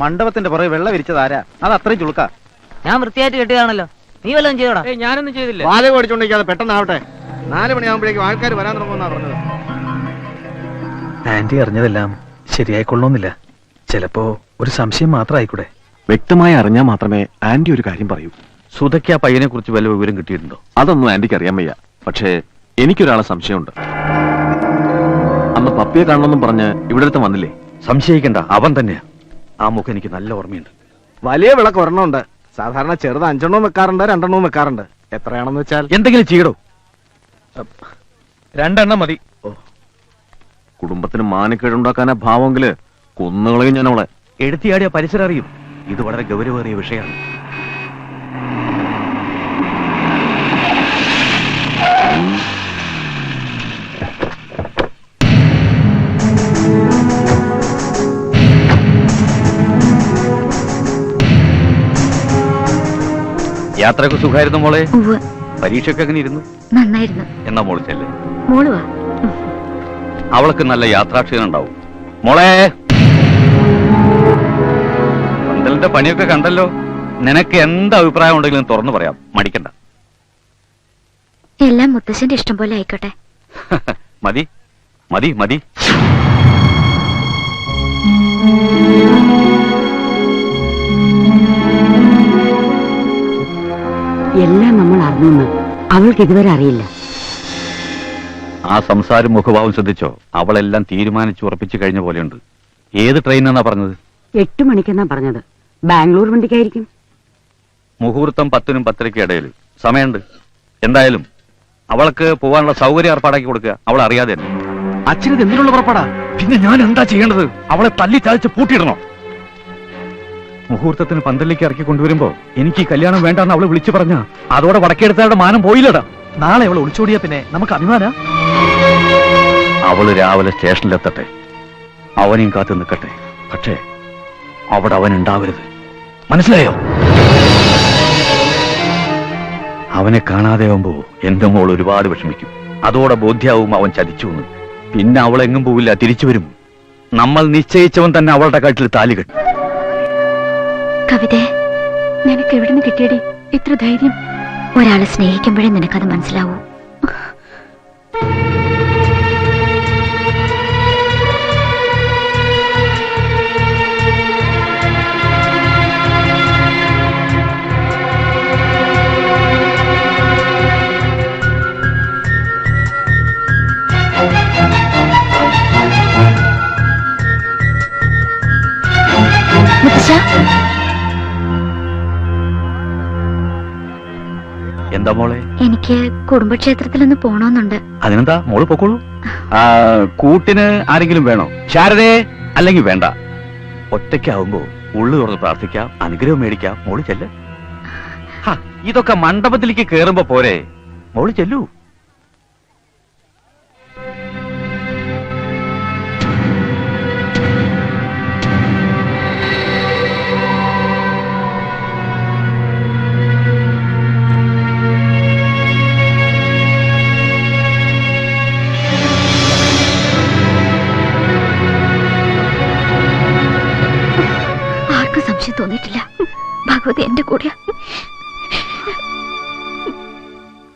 മണ്ഡപത്തിന്റെ പുറകെ വെള്ളം വിരിച്ചതാരാ? അത് അത്രയും ചുളുക്ക. ഞാൻ വൃത്തിയായിട്ട് കെട്ടിയതാണല്ലോ. നീ വല്ലതും ചെയ്തോടാ? ഞാനൊന്നും ചെയ്തില്ല. വാല ഓടിച്ചോണ്ടിരിക്കാതെ പെട്ടെന്നാവട്ടെ. 4 മണിയാകുമ്പോഴേക്കും ആൾക്കാർ വരാൻ തുടങ്ങുമെന്നാ പറഞ്ഞത്. ആന്റി അറിഞ്ഞതെല്ലാം ശരിയായിക്കൊള്ളണമെന്നില്ല. ചിലപ്പോ ഒരു സംശയം മാത്രം ആയിക്കൂടെ. വ്യക്തമായി അറിഞ്ഞാൽ മാത്രമേ ആന്റി ഒരു കാര്യം പറയൂ. സുധയ്ക്ക് ആ പയ്യനെ കുറിച്ച് വല്ല വിവരം കിട്ടിയിട്ടുണ്ടോ? അതൊന്നും ആന്റിക്ക് അറിയാൻ വയ്യ. പക്ഷേ എനിക്കൊരാളെ സംശയമുണ്ട്. അന്ന് പപ്പിയെ കാണണമെന്നും പറഞ്ഞ് ഇവിടെ അടുത്ത് വന്നില്ലേ? സംശയിക്കണ്ട, അവൻ തന്നെയാ. ആ മുഖം എനിക്ക് നല്ല ഓർമ്മയുണ്ട്. വലിയ വിളക്ക് ഒരെണ്ണമുണ്ട്. സാധാരണ ചെറുത് 5 എണ്ണവും വെക്കാറുണ്ട്, 2 എണ്ണവും വെക്കാറുണ്ട്. എത്രയാണെന്ന് വെച്ചാൽ എന്തെങ്കിലും ചെയ്യടോ. 2 എണ്ണം മതി. കുടുംബത്തിന് മാനക്കേടുണ്ടാക്കാനാ ഭാവമെങ്കില് കൊന്നുകളയും ഞാൻ അവളെ. എടുത്തിയാടിയ പരിസരം അറിയും. ഇത് വളരെ ഗൗരവേറിയ വിഷയമാണ്. യാത്രയൊക്കെ സുഖമായിരുന്നു മോളെ? പരീക്ഷയൊക്കെ എങ്ങനെ ഇരുന്നു? നന്നായിരുന്നു. എന്നാ മോള് ചെല്ലേ. മോളുവാ. അവൾക്ക് നല്ല യാത്രാക്ഷീണം ഉണ്ടാവും. മോളെ, പന്തലിന്റെ പണിയൊക്കെ കണ്ടല്ലോ. നിനക്ക് എന്ത് അഭിപ്രായം ഉണ്ടെങ്കിലും തുറന്നു പറയാം, മടിക്കണ്ട. എല്ലാം മുത്തശ്ശന്റെ ഇഷ്ടം പോലെ ആയിക്കോട്ടെ. മതി മതി മതി. എല്ലാം നമ്മൾ അറിഞ്ഞു, അവൾക്ക് ഇതുവരെ അറിയില്ല. ആ സംസാരം മുഖഭാവം ശ്രദ്ധിച്ചോ? അവളെല്ലാം തീരുമാനിച്ചു ഉറപ്പിച്ചു കഴിഞ്ഞ പോലെയുണ്ട്. ഏത് ട്രെയിനാന്നാ പറഞ്ഞത്? 8 മണിക്കെന്നാ പറഞ്ഞത്. ബാംഗ്ലൂർ വണ്ടിക്കായിരിക്കും. മുഹൂർത്തം 10-നും 10:30 ഇടയിൽ സമയമുണ്ട്. എന്തായാലും അവൾക്ക് പോവാനുള്ള സൗകര്യം ഏർപ്പാടാക്കി കൊടുക്കുക. അവൾ അറിയാതെ തന്നെ. അച്ഛനിത് എന്തിനുള്ള പുറപ്പാടാ? പിന്നെ ഞാൻ എന്താ ചെയ്യേണ്ടത്? അവളെ തല്ലി ചാലിച്ച് പൂട്ടിയിടണോ? മുഹൂർത്തത്തിന് പന്തലിലേക്ക് ഇറക്കി കൊണ്ടുവരുമ്പോ എനിക്ക് ഈ കല്യാണം വേണ്ടെന്ന് അവള് വിളിച്ചു പറഞ്ഞ അതോടെ വടക്കെടുത്തവരുടെ മാനം പോയില്ലടാ. നാളെ അവൾ ഒളിച്ചോടിയാ പിന്നെ നമുക്ക് അഭിമാന. അവള് രാവിലെ സ്റ്റേഷനിലെത്തട്ടെ, അവനെയും കാത്തു നിൽക്കട്ടെ. പക്ഷേ അവിടെ അവൻ ഉണ്ടാവരുത്. മനസ്സിലായോ? അവനെ കാണാതെ ആവുമ്പോ എന്റെ മോൾ ഒരുപാട് വിഷമിക്കും. അതോടെ ബോധ്യാവും അവൻ ചതിച്ചു എന്ന്. പിന്നെ അവളെങ്ങും പോവില്ല, തിരിച്ചു വരും. നമ്മൾ നിശ്ചയിച്ചവൻ തന്നെ അവളുടെ കഴുത്തിൽ താലി കെട്ടും. കവിതേ, നിനക്ക് എവിടുന്ന് കിട്ടിയടി ഇത്ര ധൈര്യം? ഒരാളെ സ്നേഹിക്കുമ്പോഴേ നിനക്കത് മനസ്സിലാവൂ. എന്താ മോളെ? എനിക്ക് കുടുംബക്ഷേത്രത്തിലൊന്ന് പോണോന്നുണ്ട്. അതിനെന്താ, മോള് പൊക്കോളൂ. കൂട്ടിന് ആരെങ്കിലും വേണോ? ശാരദേ, അല്ലെങ്കിൽ വേണ്ട. ഒറ്റയ്ക്കാവുമ്പോ ഉള്ളു തുറന്ന് പ്രാർത്ഥിക്കാം, അനുഗ്രഹം മേടിക്കാം. മോള് ചെല്ല്. ഇതൊക്കെ മണ്ഡപത്തിലേക്ക് കേറുമ്പോ പോരെ? മോള് ചെല്ലൂ. തോന്നിയിട്ടില്ല. ഭഗവതി എന്റെ കൂടെ.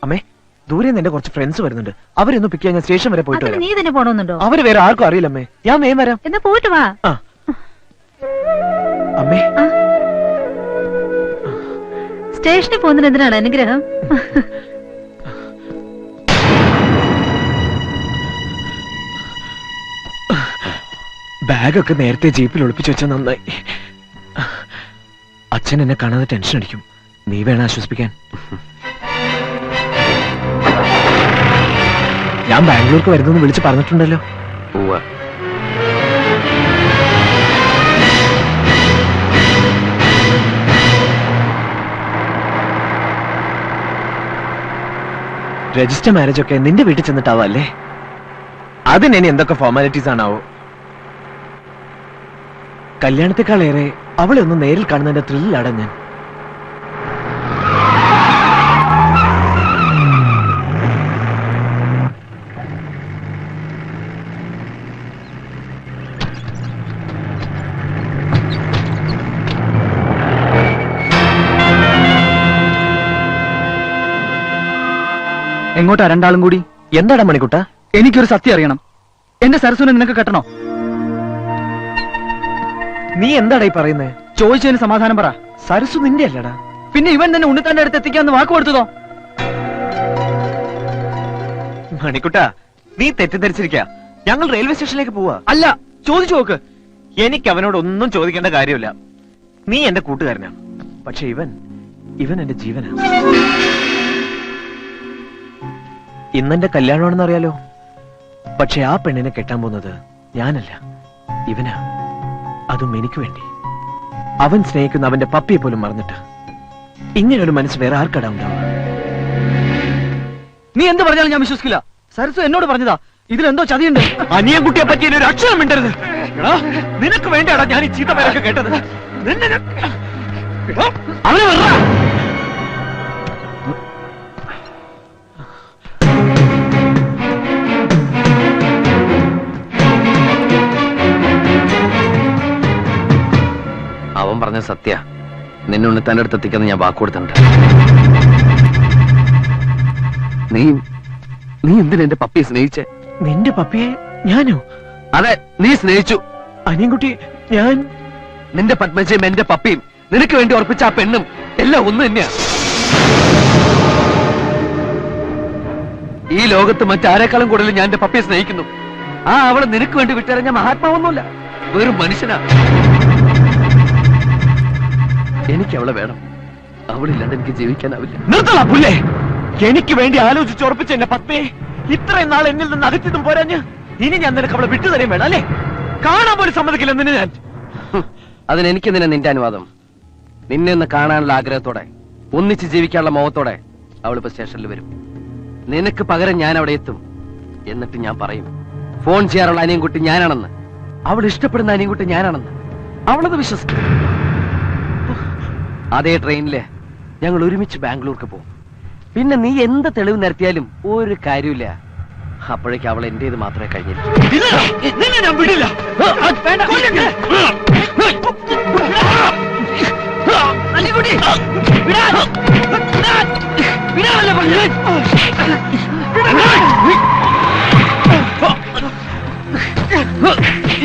അമ്മേ, ദൂരെ നിന്ന് എന്റെ കുറച്ച് ഫ്രണ്ട്സ് വരുന്നുണ്ട്. അവരൊന്ന് പിക്ക് ചെയ്യാൻ സ്റ്റേഷൻ വരെ പോയിട്ട് വരാം. നീ തന്നെ പോണമെന്നുണ്ടോ? അവര് വേറെ ആർക്കും അറിയില്ലമ്മേ. ഞാൻ വേഗം വരാം. എന്നാ പോയിട്ട് വാ. അമ്മേ, സ്റ്റേഷനിൽ പോകുന്നതിന് എന്തിനാണ് അനുഗ്രഹം? ബാഗൊക്കെ നേരത്തെ ജീപ്പിൽ ഒളിപ്പിച്ചു വെച്ചാൽ നന്നായി. അച്ഛൻ എന്നെ കാണാതെ ടെൻഷൻ അടിക്കും. നീ വേണം ആശ്വസിപ്പിക്കാൻ. ഞാൻ ബാംഗ്ലൂർക്ക് വരുന്നെന്ന് വിളിച്ച് പറഞ്ഞിട്ടുണ്ടല്ലോ. രജിസ്റ്റർ മാരേജ് ഒക്കെ നിന്റെ വീട്ടിൽ ചെന്നിട്ടാവല്ലേ? അതിന് ഇനി എന്തൊക്കെ ഫോർമാലിറ്റീസ് ആണാവോ? കല്യാണത്തെക്കാളേറെ അവളെ ഒന്ന് നേരിൽ കാണുന്നതിന്റെ ത്രില്ലിലാണ് ഞാൻ. എങ്ങോട്ടാ രണ്ടാളും കൂടി? എന്താടാ മണിക്കുട്ട? എനിക്കൊരു സത്യം അറിയണം. എന്റെ സരസുനെ നിനക്ക് കെട്ടണോ? നീ എന്താടാ ഈ പറയുന്നേ? ചോദിച്ചതിന് സമാധാനം പറ. സരസു നിന്റെ അല്ലടാ. പിന്നെ ഇവൻ തന്നെ ഉണ്ണിത്താന്റെ അടുത്ത് എത്തിക്കാന്ന് വാക്ക് കൊടുത്തതോ? മണിക്കുട്ട, നീ തെറ്റിദ്ധരിച്ചിരിക്ക. ഞങ്ങൾ റെയിൽവേ സ്റ്റേഷനിലേക്ക് പോവാ. അല്ല, ചോദിച്ചു നോക്ക്. എനിക്ക് അവനോട് ഒന്നും ചോദിക്കേണ്ട കാര്യമില്ല. നീ എന്റെ കൂട്ടുകാരനാ. പക്ഷെ ഇവൻ എന്റെ ജീവനാ. ഇന്നെന്റെ കല്യാണമാണെന്ന് അറിയാലോ. പക്ഷെ ആ പെണ്ണിനെ കെട്ടാൻ പോകുന്നത് ഞാനല്ല, ഇവനാ. അതും എനിക്ക് വേണ്ടി. അവൻ സ്നേഹിക്കുന്ന അവന്റെ പപ്പിയെ പോലും മറന്നിട്ട്. ഇങ്ങനൊരു മനസ്സ് വേറെ ആർക്കടാ ഉണ്ടാവുക? നീ എന്ത് പറഞ്ഞാലും ഞാൻ വിശ്വസിക്കില്ല. സരസു എന്നോട് പറഞ്ഞതാ. ഇതിലെന്തോ ചതിയുണ്ട്. അനിയൻകുട്ടിയെ പറ്റി ഒരു അക്ഷരം മിണ്ടരുത്. എടാ, നിനക്ക് വേണ്ടിയാടാ ഞാൻ ഈ ചീത്ത പേരൊക്കെ കേട്ടത്. നിന്നെ ഞാൻ- എടാ, അവനെ വെറുതെ അവൻ പറഞ്ഞ സത്യ. നിന്നെ ഉണ്ണിത്താന്റെ അടുത്ത് എത്തിക്കാന്ന് ഞാൻ വാക്ക് കൊടുത്തിട്ടുണ്ട്. നീ എന്തിനാ എന്റെ പപ്പിയെ സ്നേഹിച്ചേ? നിന്റെ പപ്പിയെ ഞാനോ? അതെ, നീ സ്നേഹിച്ചു. അനിയൻകുട്ടി, ഞാൻ നിന്റെ പത്മജയും എന്റെ പപ്പിയും നിനക്ക് വേണ്ടി ഉറപ്പിച്ച ആ പെണ്ണും എല്ലാം ഒന്ന് തന്നെയാ. ഈ ലോകത്ത് മറ്റാരെക്കാളും കൂടുതൽ ഞാൻ എന്റെ പപ്പിയെ സ്നേഹിക്കുന്നു. ആ അവളെ നിനക്ക് വേണ്ടി വിട്ടിറങ്ങിയ മഹാത്മാവൊന്നുമില്ല, വെറും മനുഷ്യനാ. എനിക്ക് അവളെ വേണം. അവളില്ലാണ്ട് എനിക്ക് ജീവിക്കാനാവില്ല. നിർത്തല പുല്ലേ. എനിക്ക് വേണ്ടി ആലോചിച്ച് ഉറപ്പിച്ച എന്റെ പത്മയെ ഇത്രയും നാൾ എന്നിൽ നിന്ന് അകറ്റിയതും പോരാഞ്ഞ് ഇനി ഞാൻ നിനക്ക് അവളെ വിട്ടുതരും വേണം അല്ലേ? കാണാൻ പോലും സമ്മതിക്കില്ല നിന്നെ ഞാൻ. അതിനെനിക്ക് നിന്റെ അനുവാദം. നിന്നെ ഒന്ന് കാണാനുള്ള ആഗ്രഹത്തോടെ, ഒന്നിച്ച് ജീവിക്കാനുള്ള മോഹത്തോടെ അവളിപ്പോ സ്റ്റേഷനിൽ വരും. നിനക്ക് പകരം ഞാൻ അവിടെ എത്തും. എന്നിട്ട് ഞാൻ പറയും, ഫോൺ ചെയ്യാറുള്ള അനിയൻകുട്ടി ഞാനാണെന്ന്, അവൾ ഇഷ്ടപ്പെടുന്ന അനിയൻകുട്ടി ഞാനാണെന്ന്. അവളത് വിശ്വസിക്കും. അതേ ട്രെയിനില് ഞങ്ങൾ ഒരുമിച്ച് ബാംഗ്ലൂർക്ക് പോകും. പിന്നെ നീ എന്ത് തെളിവ് നിരത്തിയാലും ഒരു കാര്യമില്ല. അപ്പോഴേക്ക് അവൾ എന്റേത് മാത്രമേ കഴിഞ്ഞിരിക്കൂ. നിന്നെ ഞാൻ വിടില്ല.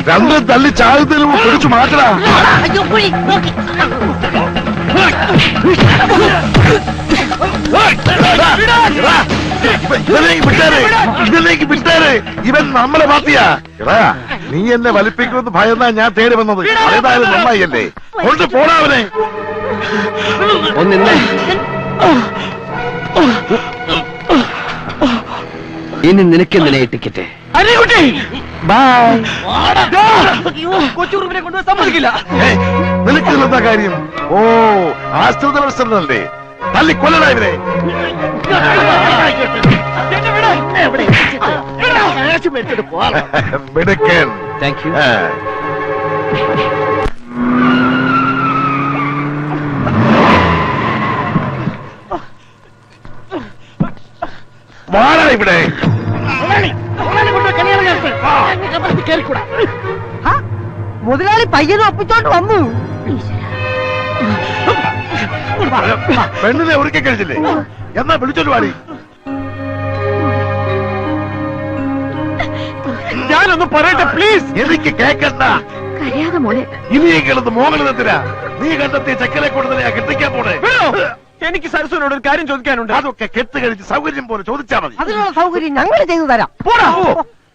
രണ്ടും തല്ലി ചാകുന്നതിന് മുമ്പ് പിടിച്ചു മാറ്റടാ. ഇതിലേക്ക് വിട്ടാര്. ഇവൻ നമ്മളെ പാർട്ടിയാ. എടാ, നീ എന്നെ വലിപ്പിക്കുമെന്ന് ഭയന്നാ ഞാൻ തേടി വന്നത്. ഏതായാലും നന്നായില്ലേ. കൊണ്ട് പോടാവനെ. ഒന്നിന്നെ ഇനി നിനക്കെന്തിനാ ടിക്കറ്റ്? അനിയൻകുട്ടി, ബൈ. കൊച്ചുറുമ്പിനെ കൊണ്ടുപോയി സമ്മതിക്കില്ല. നിനക്ക് എന്താ കാര്യം? ഓ, ആശ്രിത പ്രശ്നമല്ലേ? തല്ലി കൊല്ലടാ ഇവരെ. മിടുക്കൻ. Thank you. വാടാ ഇവിടെ. മുതലാളി പയ്യനെ ഒപ്പിച്ചോണ്ട് വന്നു. പെണ്ണിനെ ഒരുക്കി കഴിച്ചില്ലേ? എന്നാ വിളിച്ചോണ്ട് പാടി. ഞാനൊന്ന് പറയട്ടെ പ്ലീസ്. എനിക്ക് കേക്കണ്ട. കരയാതെ മോളെ. ഇനിയെങ്കിലും മോഹനത്തിനാ നീ കണ്ടെത്തിയ ചക്കരെ കൂടുതലാ കെട്ടിക്കാൻ പോണേ. എനിക്ക് സരസുവിനോട് ഒരു കാര്യം ചോദിക്കാനുണ്ട്. അതൊക്കെ കെട്ട് കഴിച്ച് സൗകര്യം പോലെ ചോദിച്ചാ മതി. അതിനുള്ള സൗകര്യം ഞങ്ങൾ ചെയ്തു തരാം. പോടാ.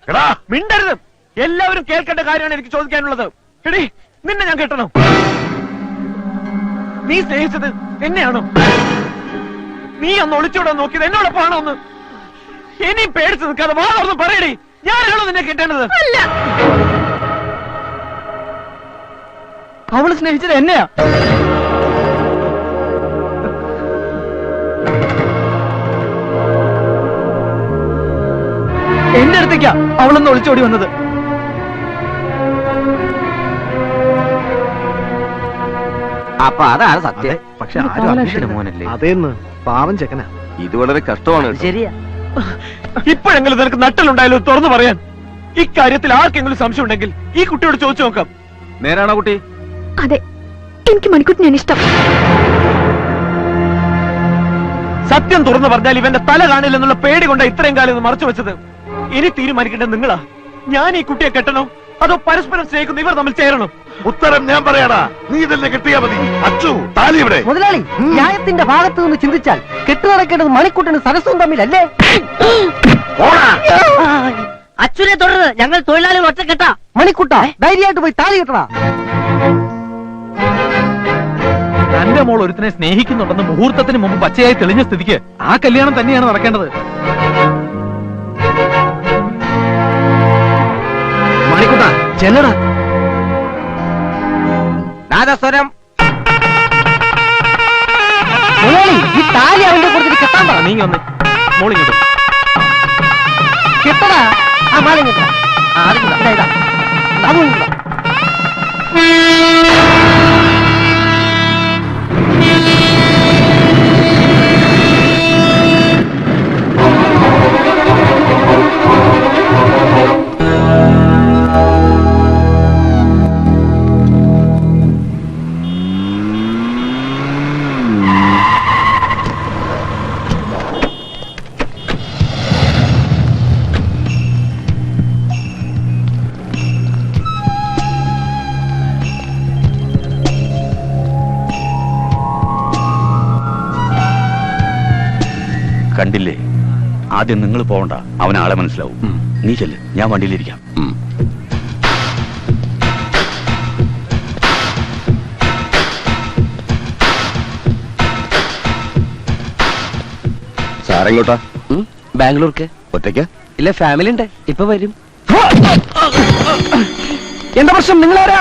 എടാ, മിണ്ടരുത്. എല്ലാവരും കേൾക്കേണ്ട കാര്യമാണ് എനിക്ക് ചോദിക്കാനുള്ളത്. എടീ, നിന്നെ ഞാൻ കെട്ടണം. നീ സ്നേഹിച്ചത് എന്നെയാണോ? നീ അന്ന് ഒളിച്ചോടാൻ നോക്കിയത് എന്നോടൊപ്പമാണോ ഒന്ന്? ഇനി പേടിച്ച് നിൽക്കാതെ വാ തുറന്ന് പറയടി. ഞാനാണോ നിന്നെ കെട്ടേണ്ടത്? അവള് സ്നേഹിച്ചത് എന്നെയാ. എന്റെ അടുത്തേക്കാ അവളൊന്ന് ഒളിച്ചോടി വന്നത്. അപ്പൊ അതാണ് സത്യം. പക്ഷെ മോനല്ലേ? അതേന്ന് പാവം ചെക്കനാ. ഇത് വളരെ കഷ്ടമാണ്. ശരിയാ. ഇപ്പോഴെങ്കിലും നിനക്ക് നട്ടലുണ്ടായാലോ തുറന്നു പറയാൻ. ഇക്കാര്യത്തിൽ ആർക്കെങ്കിലും സംശയം ഉണ്ടെങ്കിൽ ഈ കുട്ടിയോട് ചോദിച്ചു നോക്കാം. നേരാണോ കുട്ടി? അതെ, എനിക്ക് മണിക്കുട്ടിനെയാണ് ഇഷ്ടം. സത്യം തുറന്നു പറഞ്ഞാൽ ഇവന്റെ തല കാണില്ലെന്നുള്ള പേടി കൊണ്ട് ഇത്രയും കാലം ഇത് മറച്ചു വെച്ചത്. ഇനി തീരുമാനിക്കേണ്ടത് നിങ്ങളാ. ഞാൻ ഈ കുട്ടിയെ കെട്ടണോ അതോ പരസ്പരം സ്നേഹിക്കുന്ന ഇവർ തമ്മിൽ ചേരണോ? ഉത്തരം ഞാൻ പറയാടാ, നീ തന്നെ കിട്ടിയാ മതി. അച്ചു താലി ഇവിടെ. മുതലാളി, ന്യായത്തിന്റെ ഭാഗത്ത് നിന്ന് ചിന്തിച്ചാൽ കെട്ടു നടക്കേണ്ടത് മണിക്കുട്ടനും സരസ്വം തമ്മിലല്ലേ? അച്ഛനെ തുടർന്ന് ഞങ്ങൾ തൊഴിലാളികൾ ഒറ്റക്കെട്ട. മണിക്കുട്ട ധൈര്യമായിട്ട് പോയി താലി കെട്ടണ. തന്റെ മോൾ ഒരുത്തിനെ സ്നേഹിക്കുന്നുണ്ടെന്ന് മുഹൂർത്തത്തിന് മുമ്പ് പച്ചയായി തെളിഞ്ഞ സ്ഥിതിക്ക് ആ കല്യാണം തന്നെയാണ് നടക്കേണ്ടത്. മണിക്കുട്ട ചെല്ലടാ. നാദസ്വരം. ഈ താലി അവന്റെ കൊടുത്തിട്ട് കെട്ടാൻ പറ. നീങ്ങി വന്നേ, മോളിങ്ങോട്ട് കെട്ടടാ. ആ മാല കെട്ടാ. ഇതാ അതും ഇതാ. കണ്ടില്ലേ, ആദ്യം നിങ്ങൾ പോകണ്ട, അവൻ ആളെ മനസ്സിലാവും. നീ ചെല്ല്, ഞാൻ വണ്ടിയിലിരിക്കാം. സാറെങ്ങോട്ടാ? ബാംഗ്ലൂർക്ക്. ഒറ്റയ്ക്ക്? ഇല്ല, ഫാമിലി ഉണ്ട്, ഇപ്പൊ വരും. എന്താ പ്രശ്നം? നിങ്ങളാരാ?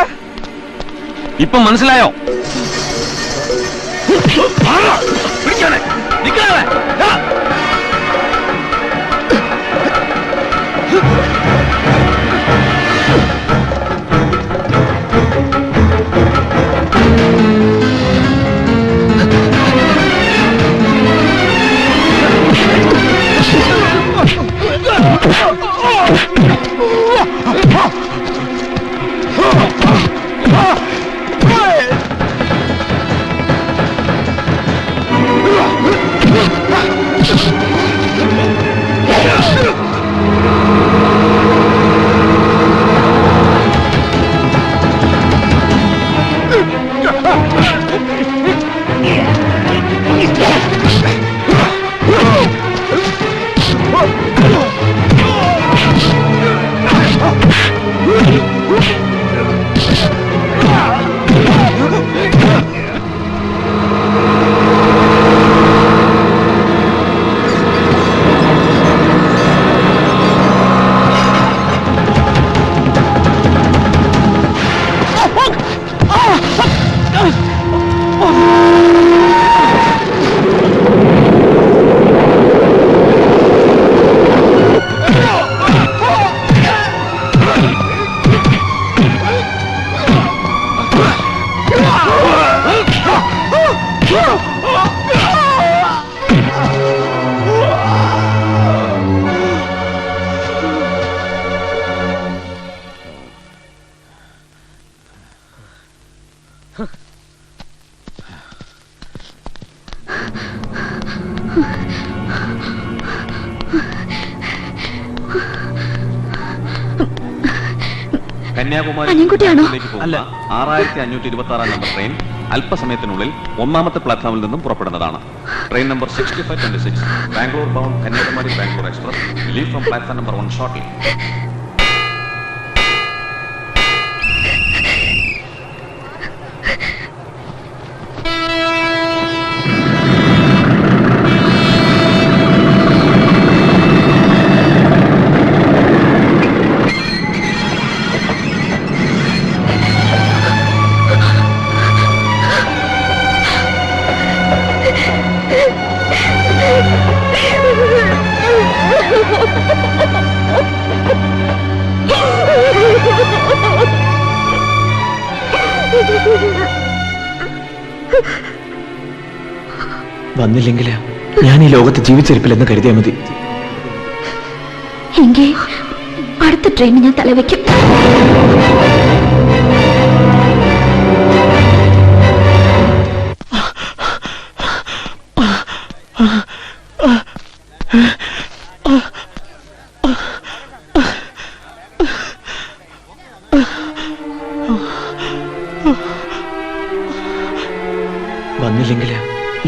ഇപ്പൊ മനസ്സിലായോ? അനിയൻകുട്ടിയാണോ? അല്ല, 6526 നമ്പർ ട്രെയിൻ അല്പസമയത്തിനുള്ളിൽ ഒന്നാമത്തെ പ്ലാറ്റ്ഫോമിൽ നിന്നും പുറപ്പെടുന്നതാണ്. Train number 6526 Bangalore bound Kanyakumari Bangalore express leave from platform number 1 shortly. വന്നില്ലെങ്കിൽ ഞാൻ ഈ ലോകത്ത് ജീവിച്ചിരിപ്പില്ലെന്ന് കരുതിയാൽ മതി. എങ്കിൽ അടുത്ത ട്രെയിനിന് ഞാൻ തലവെക്കും. വന്നില്ലെങ്കിൽ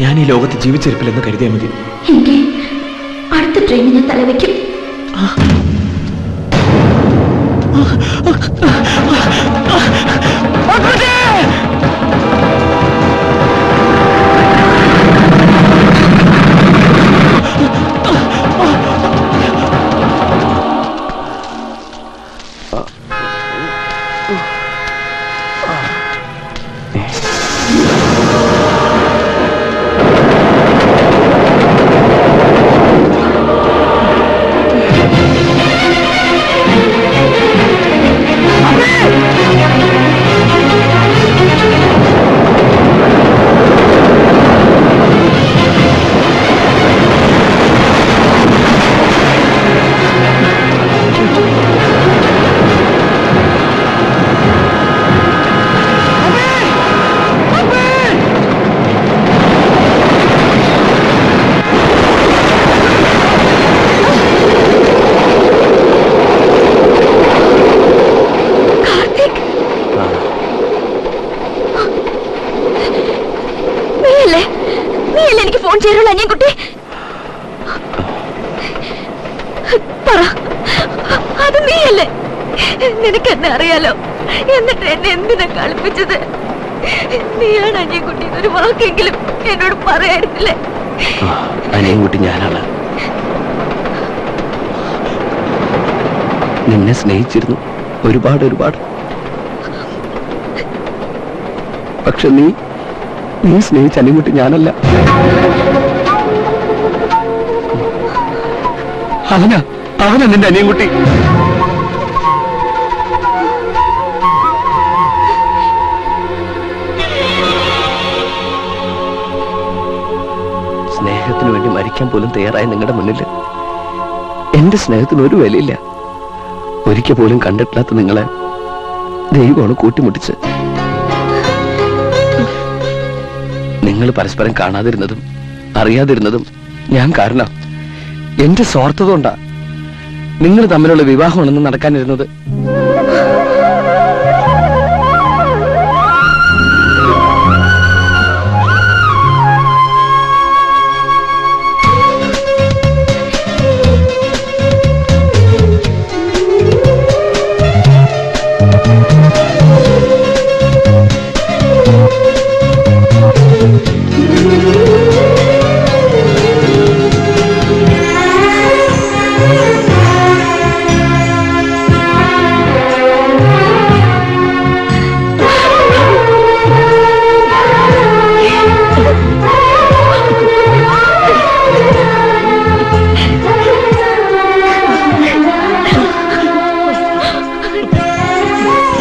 ഞാൻ ഈ ലോകത്ത് ജീവിച്ചിരിപ്പില്ലെന്ന് കരുതിയാൽ മതി. എങ്കിൽ അടുത്ത ട്രെയിനിൽ ഞാൻ തലവെക്കും. നീയല്ലേ എനിക്ക് ഫോൺ ചേരുള്ള അനിയൻകുട്ടി? പറ, അത് നീയല്ലേ? നിനക്ക് എന്നെ അറിയാലോ, എന്നിട്ട് എന്നെ എന്തിനാ കളിപ്പിച്ചത്? നീയാണ് അനിയൻകുട്ടി ഒരു വാക്കെങ്കിലും എന്നോട് പറയായിരുന്നില്ലേ? അനിയൻകുട്ടി ഞാനാണ്. നിന്നെ സ്നേഹിച്ചിരുന്നു ഒരുപാട്. പക്ഷെ നീ സ്നേഹിച്ച അനിയൻകുട്ടി ഞാനല്ല. അവനാ നിന്റെ അനിയൻകുട്ടി. സ്നേഹത്തിന് വേണ്ടി മരിക്കാൻ പോലും തയ്യാറായ നിങ്ങളുടെ മുന്നിൽ എന്റെ സ്നേഹത്തിന് ഒരു വിലയില്ല. ഒരിക്കൽ പോലും കണ്ടിട്ടില്ലാത്ത നിങ്ങളെ ദൈവമാണ് കൂട്ടിമുട്ടിച്ച്. നിങ്ങൾ പരസ്പരം കാണാതിരുന്നതും അറിയാതിരുന്നതും ഞാൻ കാരണം. എന്റെ സ്വാർത്ഥത കൊണ്ടാ നിങ്ങൾ തമ്മിലുള്ള വിവാഹമാണെന്ന് നടക്കാനിരുന്നത്.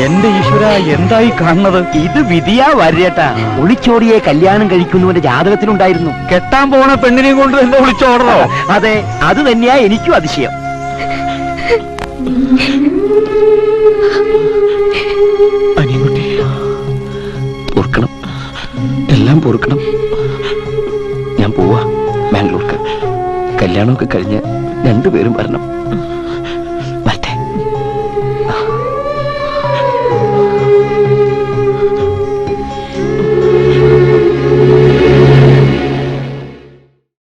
എന്റെ ഈശ്വര, എന്തായി കാണുന്നത്? ഇത് വിധിയാ വരേട്ടാ. ഒളിച്ചോടിയെ കല്യാണം കഴിക്കുന്നവന്റെ ജാതകത്തിലുണ്ടായിരുന്നു. കെട്ടാൻ പോണ പെണ്ണിനെയും കൊണ്ട് എന്നെ വിളിച്ചോടണോ? അതെ, അത് തന്നെയാ എനിക്കും അതിശയം. അനിയൻകുട്ടി, പൊറുക്കണം, എല്ലാം പൊറുക്കണം. ഞാൻ പോവാ ബാംഗ്ലൂർക്ക്. കല്യാണമൊക്കെ കഴിഞ്ഞ് രണ്ടുപേരും വരണം.